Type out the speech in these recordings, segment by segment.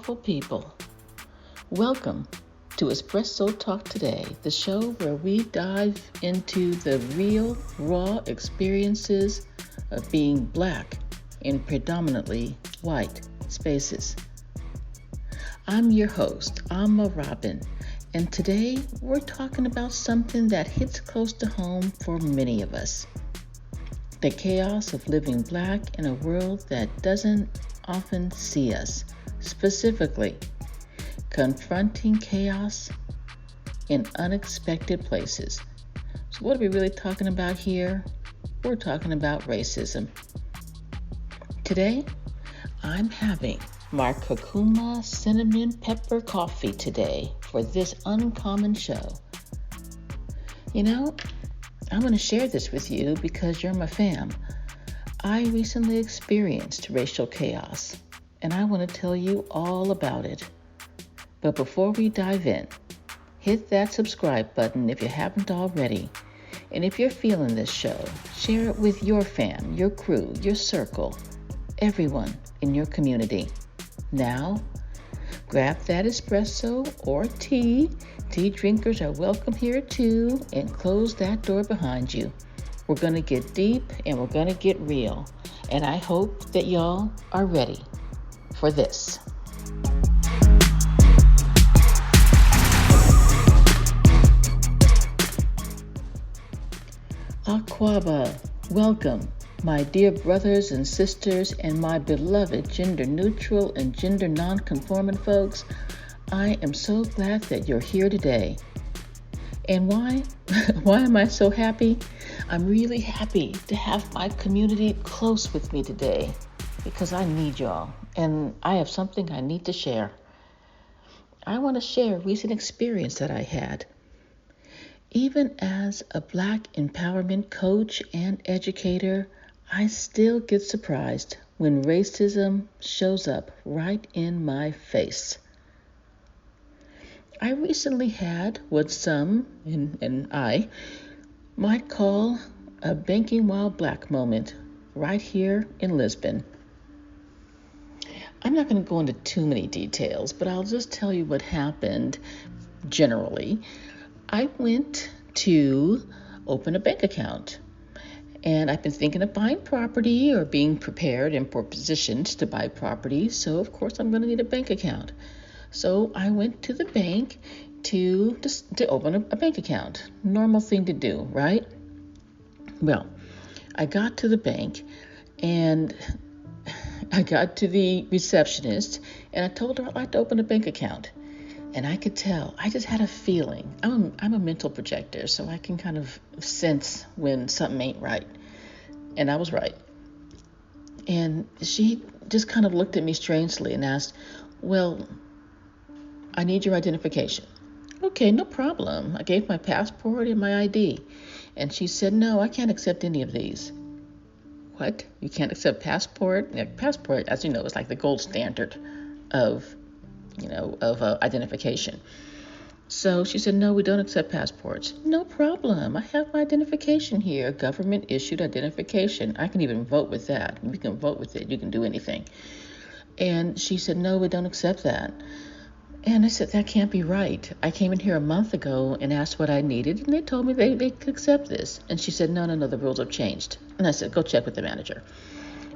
powerful people. Welcome to Espresso Talk Today, the show where we dive into the real, raw experiences of being Black in predominantly white spaces. I'm your host, Amma Robin, and today we're talking about something that hits close to home for many of us. The chaos of living Black in a world that doesn't often see us, specifically confronting chaos in unexpected places. So what are we really talking about here? We're talking about racism. Today, I'm having my curcuma cinnamon pepper coffee today for this uncommon show. You know, I'm going to share this with you because you're my fam. I recently experienced racial chaos, and I want to tell you all about it. But before we dive in, hit that subscribe button if you haven't already. And if you're feeling this show, share it with your fam, your crew, your circle, everyone in your community. Now, grab that espresso or tea. Tea drinkers are welcome here too, and close that door behind you. We're going to get deep and we're going to get real. And I hope that y'all are ready for this. Aquaba, welcome, my dear brothers and sisters and my beloved gender neutral and gender non-conforming folks. I am so glad that you're here today. And why? Why am I so happy? I'm really happy to have my community close with me today because I need y'all and I have something I need to share. I want to share a recent experience that I had. Even as a Black empowerment coach and educator, I still get surprised when racism shows up right in my face. I recently had what some, and I, might call a banking while Black moment right here in Lisbon. I'm not going to go into too many details, but I'll just tell you what happened generally. I went to open a bank account, and I've been thinking of buying property or being prepared and positioned to buy property, so of course I'm going to need a bank account. So I went to the bank to open a bank account. Normal thing to do, right? Well, I got to the bank and I got to the receptionist and I told her I'd like to open a bank account. And I could tell, I just had a feeling. I'm a mental projector, so I can kind of sense when something ain't right. And I was right. And she just kind of looked at me strangely and asked, well, I need your identification. Okay, no problem. I gave my passport and my ID. And she said, no, I can't accept any of these. What? You can't accept passport? Yeah, passport, as you know, is like the gold standard of identification. So she said, no, we don't accept passports. No problem. I have my identification here, government issued identification. I can even vote with that. You can vote with it. You can do anything. And she said, no, we don't accept that. And I said, that can't be right. I came in here a month ago and asked what I needed, and they told me they could accept this. And she said, no, the rules have changed. And I said, go check with the manager.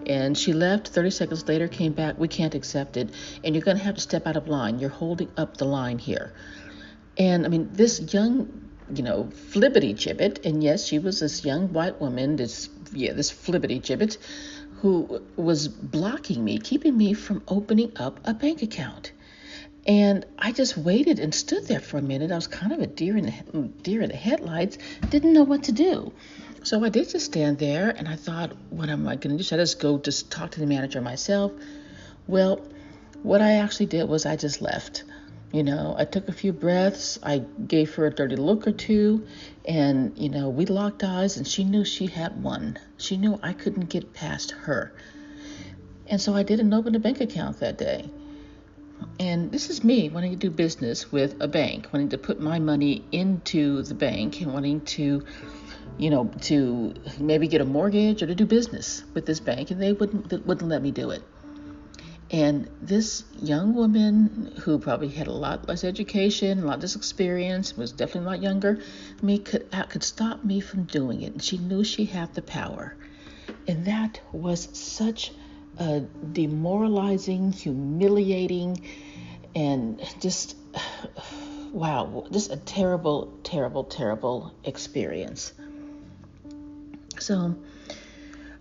And she left. 30 seconds later, came back. We can't accept it. And you're going to have to step out of line. You're holding up the line here. And I mean, this young, flibbity gibbet, and yes, she was this young white woman, this flibbity gibbet, who was blocking me, keeping me from opening up a bank account. And I just waited and stood there for a minute. I was kind of a deer in the headlights, didn't know what to do. So I did just stand there, and I thought, what am I going to do? Should I just go talk to the manager myself? Well, what I actually did was I just left. I took a few breaths. I gave her a dirty look or two, and, we locked eyes, and she knew she had won. She knew I couldn't get past her. And so I didn't open a bank account that day. And this is me wanting to do business with a bank, wanting to put my money into the bank and wanting to, to maybe get a mortgage or to do business with this bank, and they wouldn't let me do it. And this young woman who probably had a lot less education, a lot less experience, was definitely a lot younger, could stop me from doing it. And she knew she had the power. And that was such a demoralizing, humiliating, and just, wow, just a terrible, terrible, terrible experience. So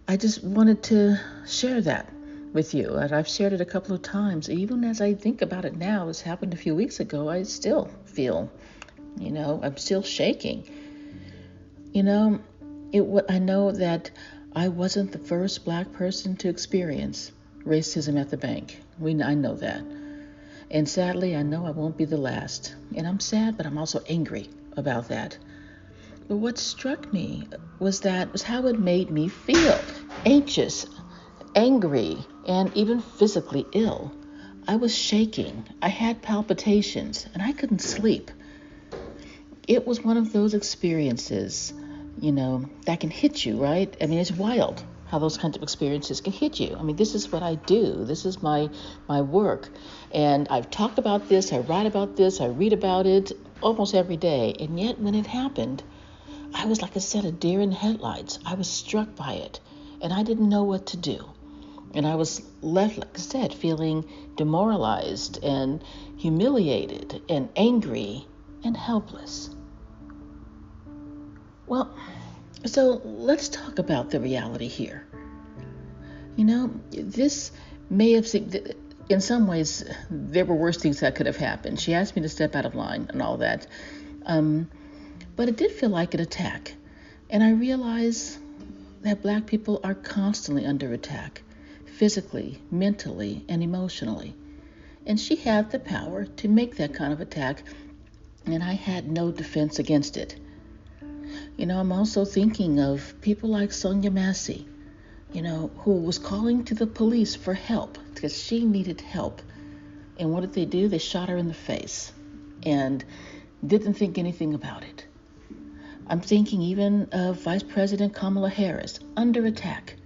I just wanted to share that with you. And I've shared it a couple of times. Even as I think about it now, this happened a few weeks ago, I still feel, I'm still shaking. I know that I wasn't the first Black person to experience racism at the bank. I know that. And sadly, I know I won't be the last. And I'm sad, but I'm also angry about that. But what struck me was how it made me feel anxious, angry, and even physically ill. I was shaking. I had palpitations, and I couldn't sleep. It was one of those experiences, that can hit you, right? I mean, it's wild how those kinds of experiences can hit you. I mean, this is what I do. This is my work. And I've talked about this, I write about this, I read about it almost every day. And yet when it happened, I was like a set of deer in headlights. I was struck by it, and I didn't know what to do. And I was left, like I said, feeling demoralized and humiliated and angry and helpless. Well, so let's talk about the reality here. This may have seemed, in some ways, there were worse things that could have happened. She asked me to step out of line and all that. But it did feel like an attack. And I realize that Black people are constantly under attack, physically, mentally, and emotionally. And she had the power to make that kind of attack, and I had no defense against it. I'm also thinking of people like Sonia Massey, who was calling to the police for help because she needed help. And what did they do? They shot her in the face and didn't think anything about it. I'm thinking even of Vice President Kamala Harris, under attack.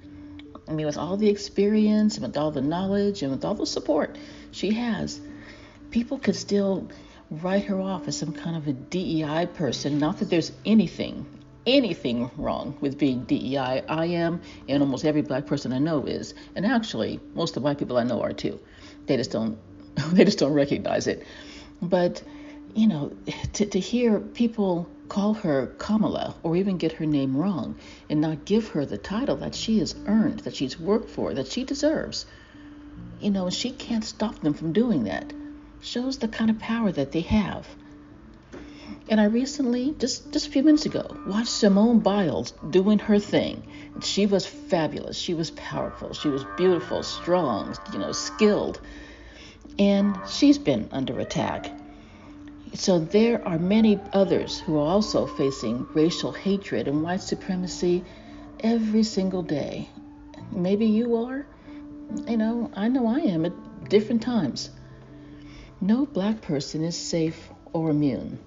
I mean, with all the experience and with all the knowledge and with all the support she has, people could still write her off as some kind of a DEI person. Not that there's anything wrong with being DEI. I am, and almost every Black person I know is. And actually, most of the Black people I know are too. They just don't recognize it. But, to hear people call her Kamala or even get her name wrong and not give her the title that she has earned, that she's worked for, that she deserves, and she can't stop them from doing that, shows the kind of power that they have. And I recently, just a few minutes ago, watched Simone Biles doing her thing. She was fabulous. She was powerful. She was beautiful, strong, skilled. And she's been under attack. So there are many others who are also facing racial hatred and white supremacy every single day. Maybe you are. I know I am at different times. No Black person is safe or immune.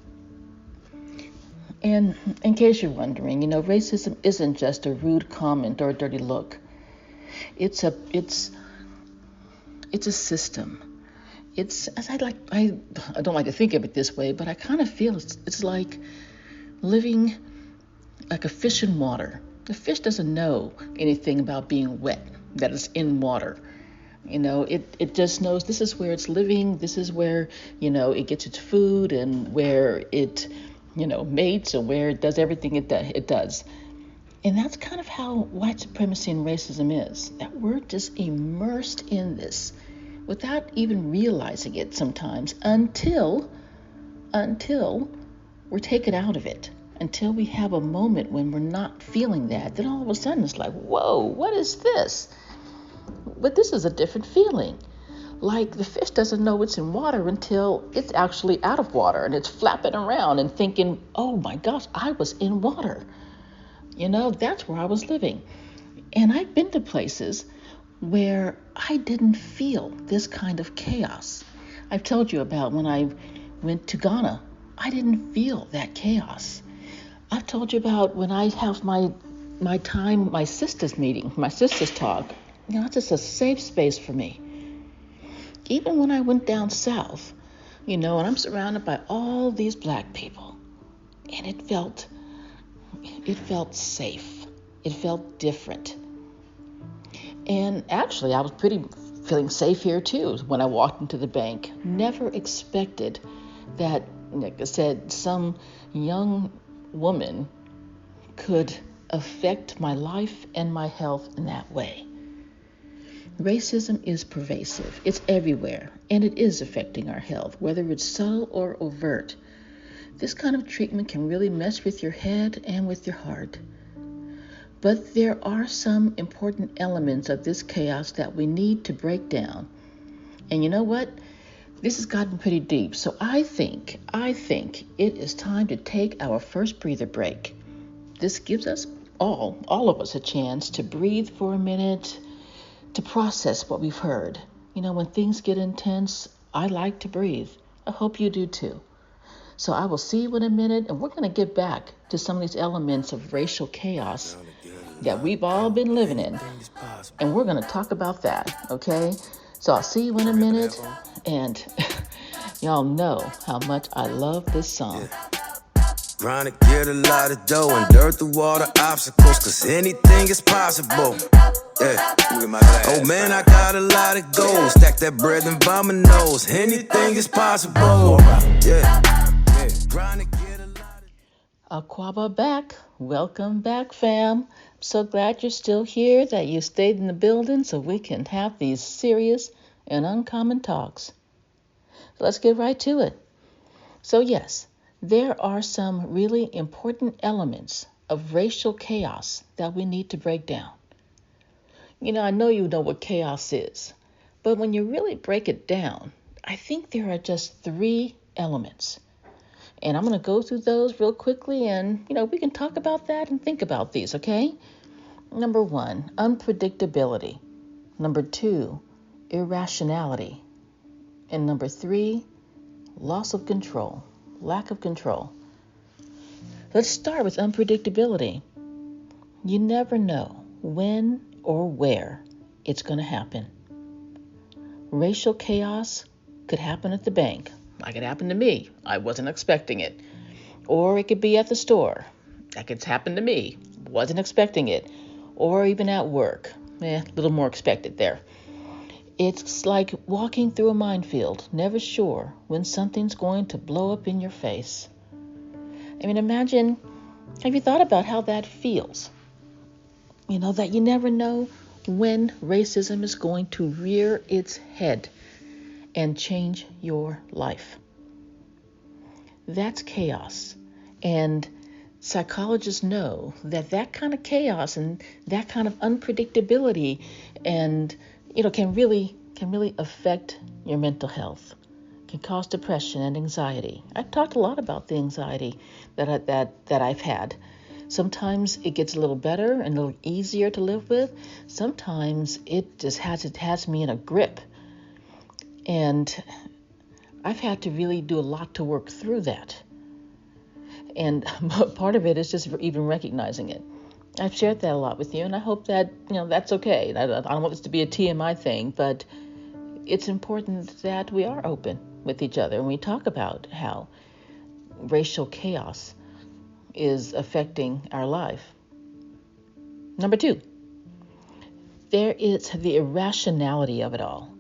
And in case you're wondering, racism isn't just a rude comment or a dirty look. It's a system. I don't like to think of it this way, but I kind of feel it's like living like a fish in water. The fish doesn't know anything about being wet, that it's in water. It just knows this is where it's living, this is where, it gets its food and where it, mates and where it does everything it does. And that's kind of how white supremacy and racism is, that we're just immersed in this without even realizing it sometimes until we're taken out of it, until we have a moment when we're not feeling that. Then all of a sudden it's like, whoa, what is this? But this is a different feeling. Like the fish doesn't know it's in water until it's actually out of water and it's flapping around and thinking, oh my gosh, I was in water. That's where I was living. And I've been to places where I didn't feel this kind of chaos. I've told you about when I went to Ghana. I didn't feel that chaos. I've told you about when I have my sisters meeting, my sisters talk. It's just a safe space for me. Even when I went down south, and I'm surrounded by all these black people, and it felt safe. It felt different. And actually, I was feeling safe here too when I walked into the bank. Never expected that, like I said, some young woman could affect my life and my health in that way. Racism is pervasive. It's everywhere, and it is affecting our health, whether it's subtle or overt. This kind of treatment can really mess with your head and with your heart. But there are some important elements of this chaos that we need to break down. And you know what? This has gotten pretty deep. So I think it is time to take our first breather break. This gives us all of us, a chance to breathe for a minute, to process what we've heard. When things get intense, I like to breathe. I hope you do too. So I will see you in a minute, and we're going to get back to some of these elements of racial chaos that we've all been living in. And we're going to talk about that, okay? So I'll see you in a minute, and y'all know how much I love this song. Trying to get a lot of dough and dirt through all the obstacles, cause anything is possible. Yeah. Oh man, I got a lot of gold. Stack that bread and by my nose. Anything is possible. Yeah. Trying to get a lot of Aquaba back. Welcome back, fam. I'm so glad you're still here, that you stayed in the building so we can have these serious and uncommon talks. So let's get right to it. So yes, there are some really important elements of racial chaos that we need to break down. I know you know what chaos is, but when you really break it down, I think there are just 3 elements. And I'm going to go through those real quickly, and, we can talk about that and think about these, okay? Number 1, unpredictability. Number 2, irrationality. And number 3, loss of control, lack of control. Let's start with unpredictability. You never know when or where it's going to happen. Racial chaos could happen at the bank, like it happened to me. I wasn't expecting it. Or it could be at the store. That could happen to me. Wasn't expecting it. Or even at work. A little more expected there. It's like walking through a minefield, never sure when something's going to blow up in your face. Imagine, have you thought about how that feels? That you never know when racism is going to rear its head and change your life. That's chaos. And psychologists know that kind of chaos and that kind of unpredictability and can really affect your mental health. Can cause depression and anxiety. I've talked a lot about the anxiety that I've had. Sometimes it gets a little better and a little easier to live with. Sometimes it just has me in a grip. And I've had to really do a lot to work through that. And part of it is just even recognizing it. I've shared that a lot with you, and I hope that, that's okay. I don't want this to be a TMI thing, but it's important that we are open with each other and we talk about how racial chaos is affecting our life. Number 2, there is the irrationality of it all.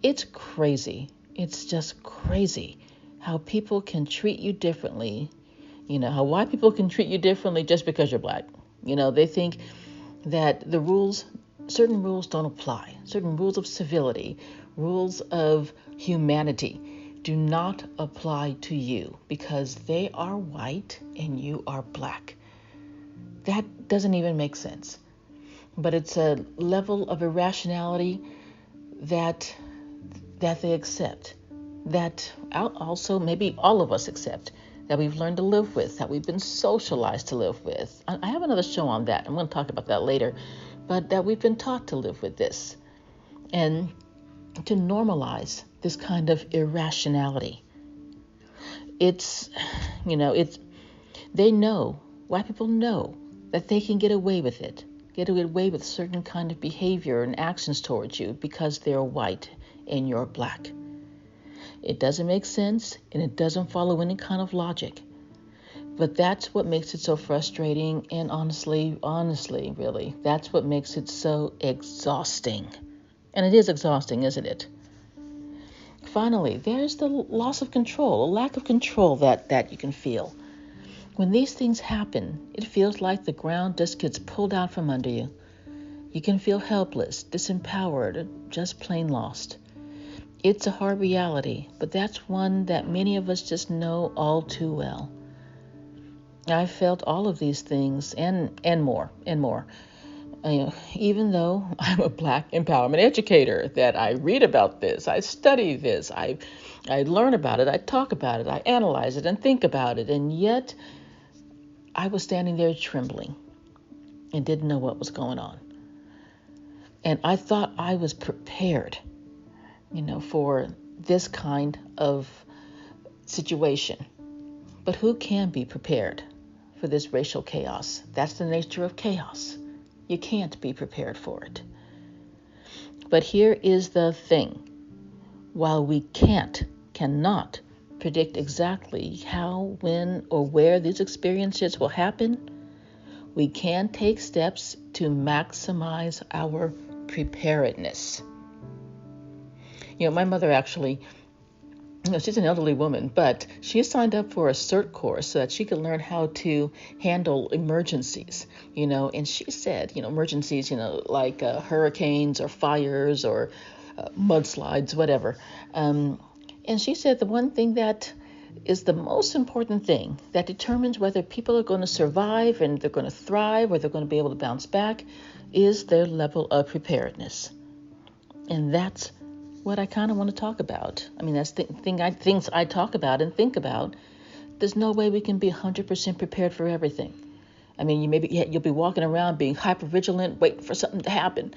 It's crazy. It's just crazy how people can treat you differently. How white people can treat you differently just because you're black. They think that certain rules don't apply. Certain rules of civility, rules of humanity do not apply to you because they are white and you are black. That doesn't even make sense. But it's a level of irrationality that they accept, that also maybe all of us accept, that we've learned to live with, that we've been socialized to live with. I have another show on that. I'm going to talk about that later. But that we've been taught to live with this and to normalize this kind of irrationality. They know, white people know that they can get away with it, get away with certain kind of behavior and actions towards you because they're white and you're black. It doesn't make sense, and it doesn't follow any kind of logic. But that's what makes it so frustrating, and honestly, really, that's what makes it so exhausting. And it is exhausting, isn't it? Finally, there's the loss of control, a lack of control that you can feel. When these things happen, it feels like the ground just gets pulled out from under you. You can feel helpless, disempowered, just plain lost. It's a hard reality, but that's one that many of us just know all too well. I felt all of these things and more. Even though I'm a Black empowerment educator, that I read about this, I study this, I learn about it, I talk about it, I analyze it and think about it, and yet I was standing there trembling and didn't know what was going on. And I thought I was prepared, for this kind of situation. But who can be prepared for this racial chaos? That's the nature of chaos. You can't be prepared for it. But here is the thing. While we cannot predict exactly how, when, or where these experiences will happen, we can take steps to maximize our preparedness. My mother actually, she's an elderly woman, but she signed up for a CERT course so that she could learn how to handle emergencies, and she said, emergencies, like hurricanes or fires or mudslides, whatever. And she said the one thing that is the most important thing that determines whether people are going to survive and they're going to thrive or they're going to be able to bounce back is their level of preparedness. And that's what I kind of want to talk about. I mean, that's things I talk about and think about. There's no way we can be 100% prepared for everything. I mean, you'll be walking around being hyper vigilant, waiting for something to happen,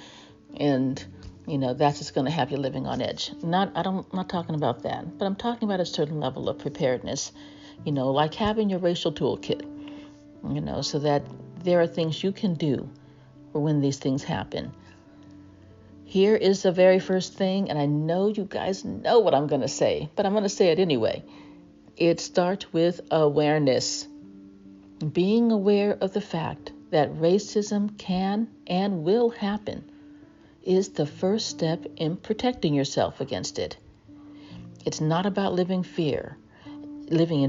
and that's just going to have you living on edge. I'm not talking about that, but I'm talking about a certain level of preparedness. Like having your racial toolkit. So that there are things you can do for when these things happen. Here is the very first thing, and I know you guys know what I'm going to say, but I'm going to say it anyway. It starts with awareness. Being aware of the fact that racism can and will happen is the first step in protecting yourself against it. It's not about living in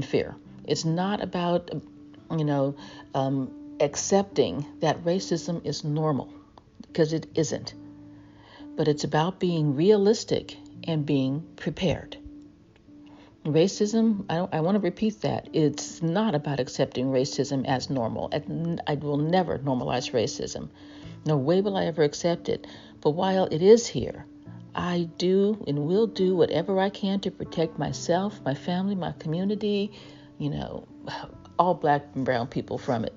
fear. It's not about, accepting that racism is normal, because it isn't. But it's about being realistic and being prepared. Racism, I want to repeat that. It's not about accepting racism as normal. I will never normalize racism. No way will I ever accept it. But while it is here, I do and will do whatever I can to protect myself, my family, my community, all Black and brown people from it.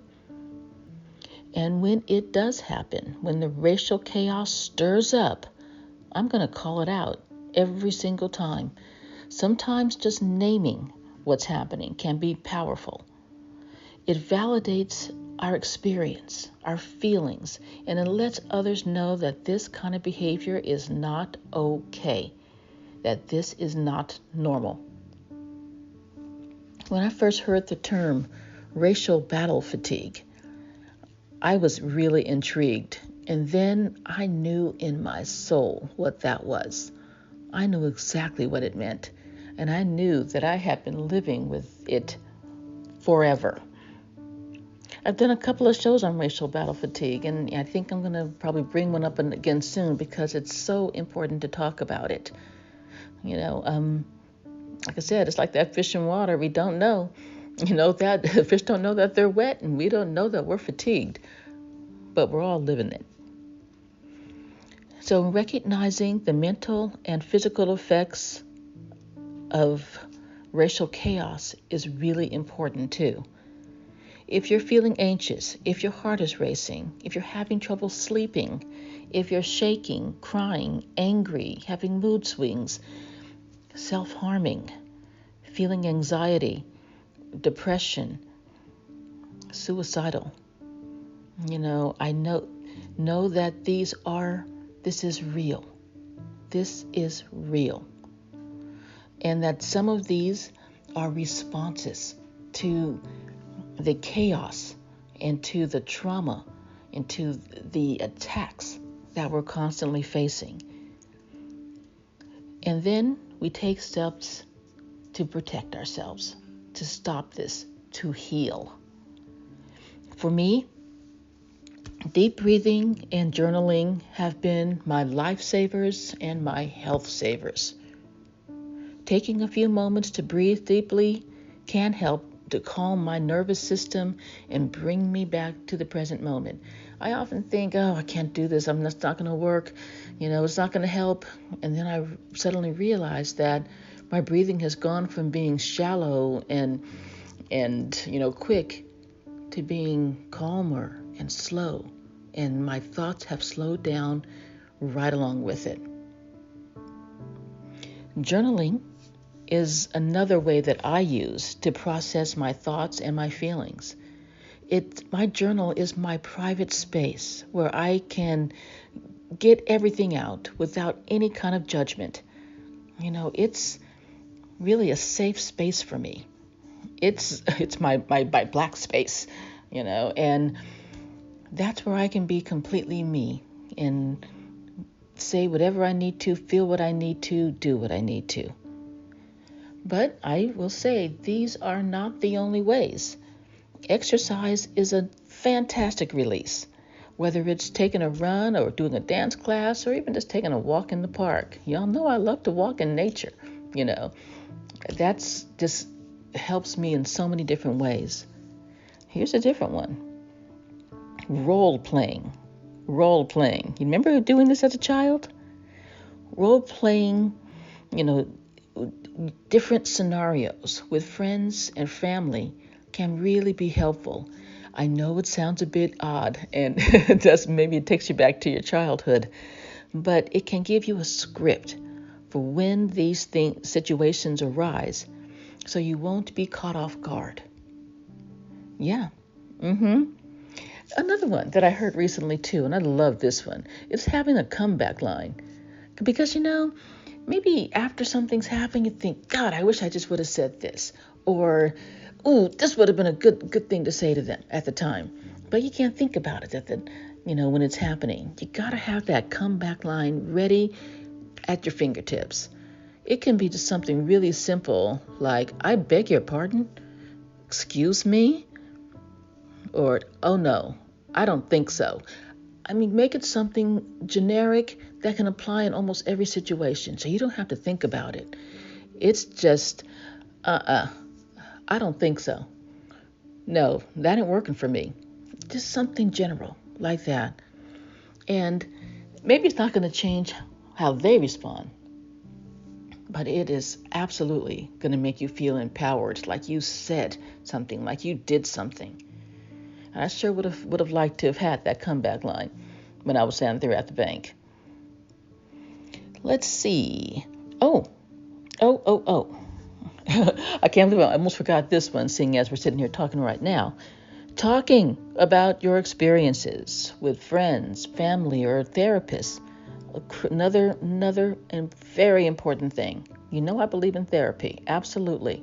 And when it does happen, when the racial chaos stirs up, I'm going to call it out every single time. Sometimes just naming what's happening can be powerful. It validates our experience, our feelings, and it lets others know that this kind of behavior is not okay, that this is not normal. When I first heard the term racial battle fatigue, I was really intrigued, and then I knew in my soul what that was. I knew exactly what it meant, and I knew that I had been living with it forever. I've done a couple of shows on racial battle fatigue, and I think I'm going to probably bring one up again soon because it's so important to talk about it. Like I said, it's like that fish in water. We don't know, that the fish don't know that they're wet, and we don't know that we're fatigued, but we're all living it. So recognizing the mental and physical effects of racial chaos is really important too. If you're feeling anxious, if your heart is racing, if you're having trouble sleeping, if you're shaking, crying, angry, having mood swings, self-harming, feeling anxiety, depression, suicidal, I know that this is real. this is real. And that some of these are responses to the chaos and to the trauma and to the attacks that we're constantly facing. And then we take steps to protect ourselves, to stop this, to heal. For me, deep breathing and journaling have been my lifesavers and my health savers. Taking a few moments to breathe deeply can help to calm my nervous system and bring me back to the present moment. I often think, I can't do this. It's not going to work. It's not going to help. And then I suddenly realize that my breathing has gone from being shallow and quick to being calmer and slow. And my thoughts have slowed down right along with it. Journaling is another way that I use to process my thoughts and my feelings. My journal is my private space where I can get everything out without any kind of judgment. It's really a safe space for me. It's my black space, and that's where I can be completely me and say whatever I need to, feel what I need to, do what I need to. But I will say these are not the only ways. Exercise is a fantastic release, whether it's taking a run or doing a dance class or even just taking a walk in the park. Y'all know I love to walk in nature, That's just helps me in so many different ways. Here's a different one. Role playing. You remember doing this as a child? Role playing, different scenarios with friends and family can really be helpful. I know it sounds a bit odd and maybe it takes you back to your childhood, but it can give you a script for when these situations arise so you won't be caught off guard. Yeah. Another one that I heard recently too, and I love this one, is having a comeback line. Because, maybe after something's happened, you think, God, I wish I just would have said this. Or, this would have been a good thing to say to them at the time. But you can't think about it when it's happening. You got to have that comeback line ready at your fingertips. It can be just something really simple like, I beg your pardon? Excuse me? Or, oh no, I don't think so. Make it something generic that can apply in almost every situation, so you don't have to think about it. It's just, I don't think so. No, that ain't working for me. Just something general like that. And maybe it's not going to change how they respond, but it is absolutely going to make you feel empowered, like you said something, like you did something. And I sure would have liked to have had that comeback line when I was down there at the bank. Let's see. Oh. I can't believe I almost forgot this one, seeing as we're sitting here talking right now. Talking about your experiences with friends, family, or therapists. Another and very important thing. I believe in therapy, absolutely.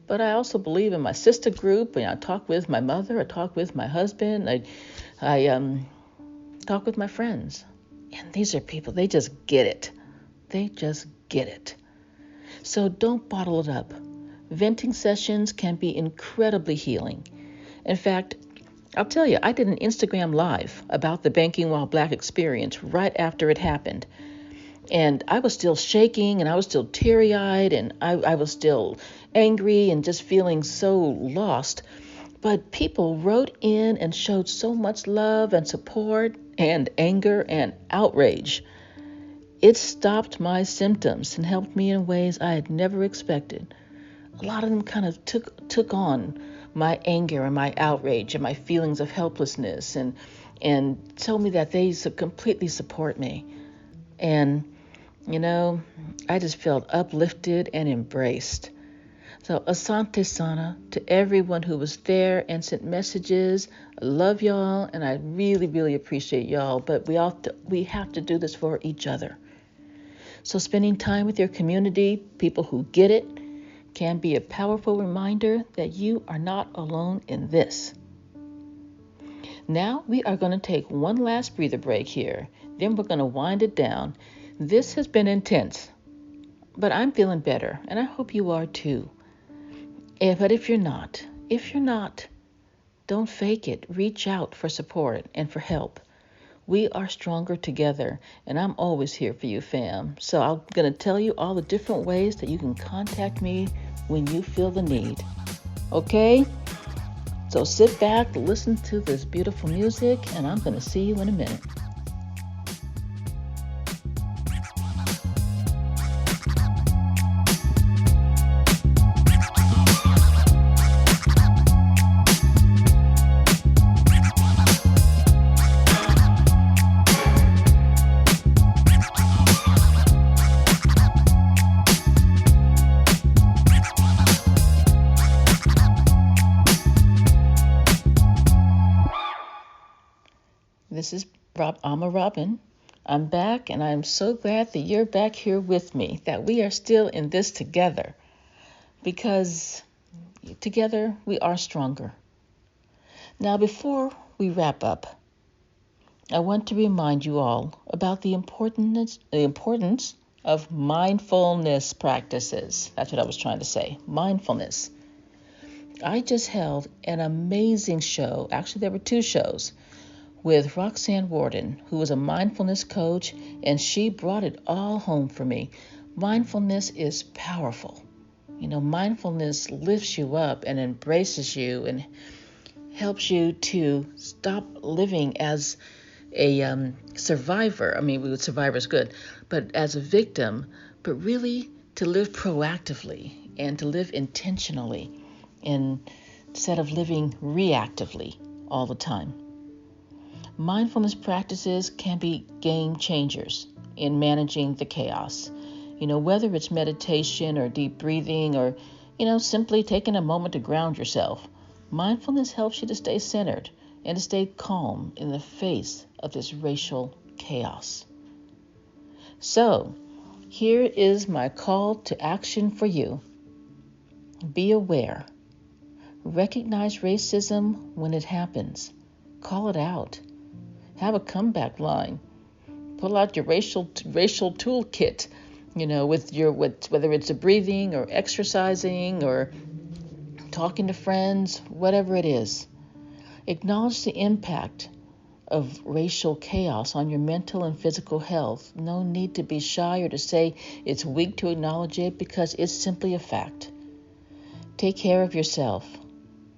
But I also believe in my sister group. I talk with my mother. I talk with my husband. I talk with my friends. And these are people, they just get it. They just get it. So don't bottle it up. Venting sessions can be incredibly healing. In fact, I'll tell you, I did an Instagram live about the Banking While Black experience right after it happened. And I was still shaking and I was still teary-eyed and I was still angry and just feeling so lost. But people wrote in and showed so much love and support and anger and outrage. It stopped my symptoms and helped me in ways I had never expected. A lot of them kind of took on my anger and my outrage and my feelings of helplessness and told me that they completely support me. And, I just felt uplifted and embraced. So Asante Sana to everyone who was there and sent messages. I love y'all and I really, really appreciate y'all. But we have to do this for each other. So spending time with your community, people who get it, can be a powerful reminder that you are not alone in this. Now we are going to take one last breather break here. Then we're going to wind it down. This has been intense, but I'm feeling better, and I hope you are too. But if you're not, don't fake it. Reach out for support and for help. We are stronger together, and I'm always here for you, fam. So I'm going to tell you all the different ways that you can contact me when you feel the need. Okay? So sit back, listen to this beautiful music, and I'm going to see you in a minute. This is I'm a Robin. I'm back, and I'm so glad that you're back here with me, that we are still in this together, because together we are stronger. Now, before we wrap up, I want to remind you all about the importance of mindfulness practices. That's what I was trying to say, mindfulness. I just held an amazing show. Actually, there were two shows with Roxanne Warden, who was a mindfulness coach, and she brought it all home for me. Mindfulness is powerful. Mindfulness lifts you up and embraces you and helps you to stop living as a survivor. Survivor is good, but as a victim, but really to live proactively and to live intentionally instead of living reactively all the time. Mindfulness practices can be game changers in managing the chaos. Whether it's meditation or deep breathing or, simply taking a moment to ground yourself, mindfulness helps you to stay centered and to stay calm in the face of this racial chaos. So, here is my call to action for you. Be aware. Recognize racism when it happens. Call it out. Have a comeback line. Pull out your racial toolkit, with whether it's a breathing or exercising or talking to friends, whatever it is. Acknowledge the impact of racial chaos on your mental and physical health. No need to be shy or to say it's weak to acknowledge it, because it's simply a fact. Take care of yourself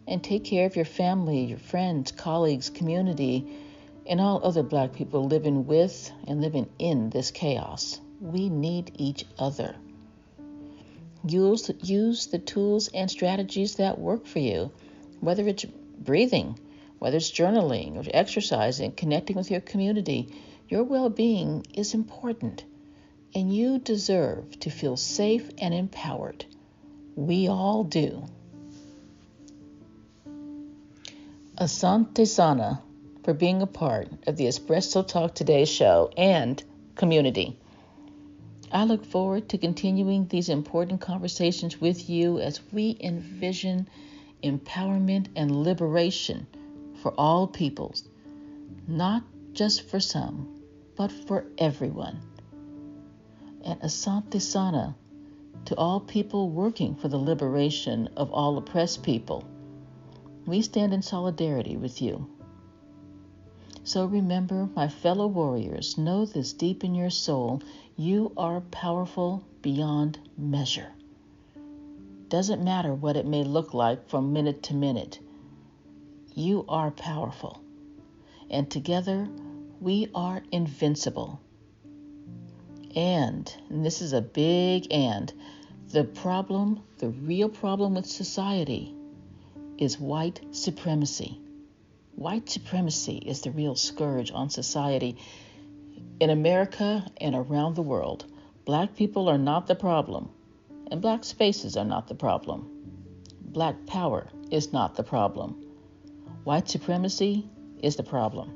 and take care of your family, your friends, colleagues, community, and all other Black people living with and living in this chaos. We need each other. Use the tools and strategies that work for you, whether it's breathing, whether it's journaling or exercising, connecting with your community. Your well-being is important, and you deserve to feel safe and empowered. We all do. Asante Sana for being a part of the Espresso Talk Today show and community. I look forward to continuing these important conversations with you as we envision empowerment and liberation for all peoples, not just for some, but for everyone. And Asante Sana to all people working for the liberation of all oppressed people. We stand in solidarity with you. So remember, my fellow warriors, know this deep in your soul, you are powerful beyond measure. Doesn't matter what it may look like from minute to minute. You are powerful. And together, we are invincible. And this is a big and, the real problem with society is white supremacy. White supremacy is the real scourge on society in America and around the world. Black people are not the problem, and Black spaces are not the problem. Black power is not the problem. White supremacy is the problem.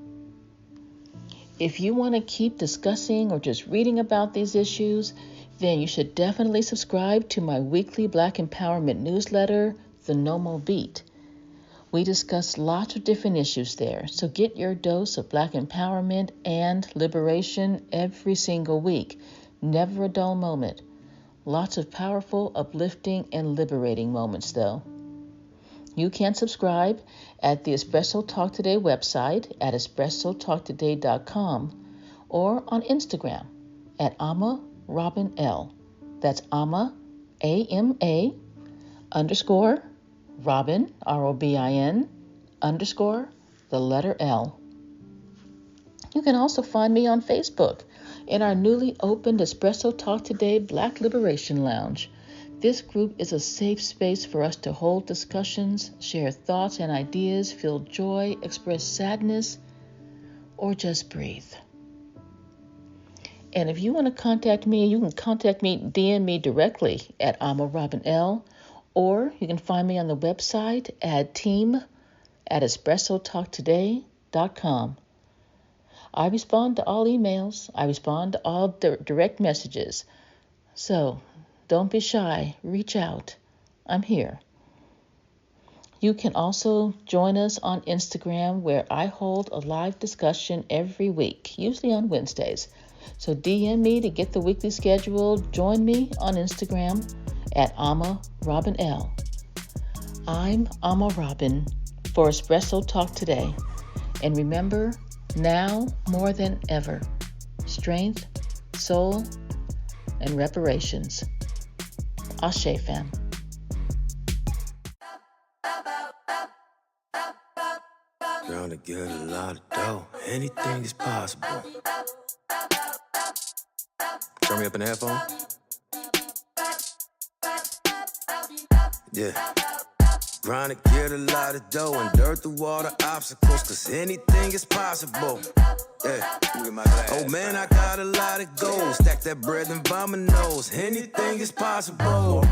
If you want to keep discussing or just reading about these issues, then you should definitely subscribe to my weekly Black Empowerment newsletter, The No Mo Beat. We discuss lots of different issues there, so get your dose of Black empowerment and liberation every single week. Never a dull moment. Lots of powerful, uplifting, and liberating moments, though. You can subscribe at the Espresso Talk Today website at espressotalktoday.com or on Instagram at Ama Robin L. That's Ama, A-M-A, underscore, Robin, R-O-B-I-N, underscore, the letter L. You can also find me on Facebook in our newly opened Espresso Talk Today Black Liberation Lounge. This group is a safe space for us to hold discussions, share thoughts and ideas, feel joy, express sadness, or just breathe. And if you want to contact me, you can contact me, DM me directly at Ama Robin L, or you can find me on the website at team@espressotalktoday.com. I respond to all emails. I respond to all direct messages. So don't be shy. Reach out. I'm here. You can also join us on Instagram, where I hold a live discussion every week, usually on Wednesdays. So DM me to get the weekly schedule. Join me on Instagram at Ama Robin L. I'm Ama Robin for Espresso Talk Today. And remember, now more than ever, strength, soul, and reparations. Ashe, fam. Gonna get a lot of dough. Anything is possible. Turn me up in the headphone. Yeah. Trying to get a lot of dough and dirt through all the obstacles, cause anything is possible. Yeah. Oh man, I got a lot of goals. Stack that bread and vomit nose. Anything is possible.